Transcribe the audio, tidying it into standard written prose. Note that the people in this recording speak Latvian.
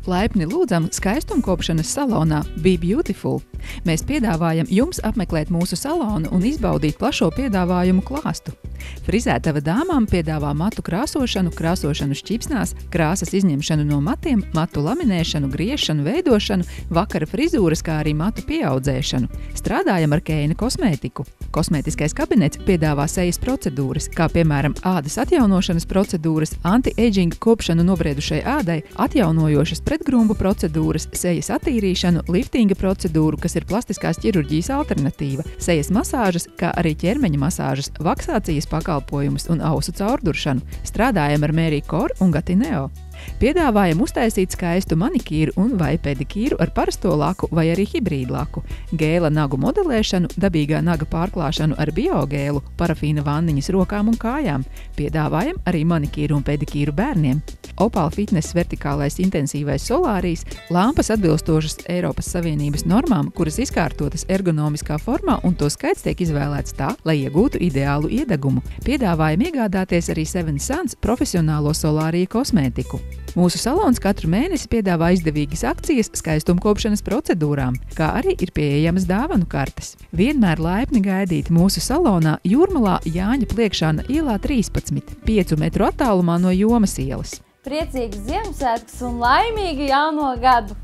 Laipni lūdzam skaistumkopšanas salonā Be Beautiful. Mēs piedāvājam jums apmeklēt mūsu salonu un izbaudīt plašo piedāvājumu klāstu. Frizētava dāmām piedāvā matu krāsošanu, krāsošanu šķipsnās, krāsas izņemšanu no matiem, matu laminēšanu, griešanu, veidošanu, vakara frizūras, kā arī matu pieaudzēšanu. Strādājam ar Keina kosmētiku. Kosmētiskais kabinets piedāvā sejas procedūras, kā piemēram ādas atjaunošanas procedūras, anti-aging kopšanu nobriedušai ādai, atjaunojošas pretgrumbu procedūras, sejas attīrīšanu, liftinga procedūru, kas ir plastiskās ķirurģijas alternatīva, sejas masāžas, kā arī ķermeņa masāžas, vaksācijas pakalpojumus un ausu caurduršanu. Strādājam ar Mary Kor un Gatineo. Piedāvājam uztaisīt skaistu manikīru un vai pedikīru ar parasto laku vai arī hibrīdu laku, gēla nagu modelēšanu, dabīgā naga pārklāšanu ar biogēlu, parafīna vanniņas rokām un kājām. Piedāvājam arī manikīru un pedikīru bērniem. Opal Fitness vertikālais intensīvais solārijs, lampas atbilstošas Eiropas Savienības normām, kuras izkārtotas ergonomiskā formā un to skaits tiek izvēlēts tā, lai iegūtu ideālu iedegumu. Piedāvājam iegādāties arī Seven Suns profesionālo solārija kosmētiku. Mūsu salons katru mēnesi piedāvā izdevīgas akcijas skaistumkopšanas procedūrām, kā arī ir pieejamas dāvanu kartes. Vienmēr laipni gaidīt mūsu salonā Jūrmalā Jāņa Pliekšāna ielā 13, 5 metru attālumā no Jomas ielas. Priecīgs Ziemassvētkus un laimīgu jauno gadu!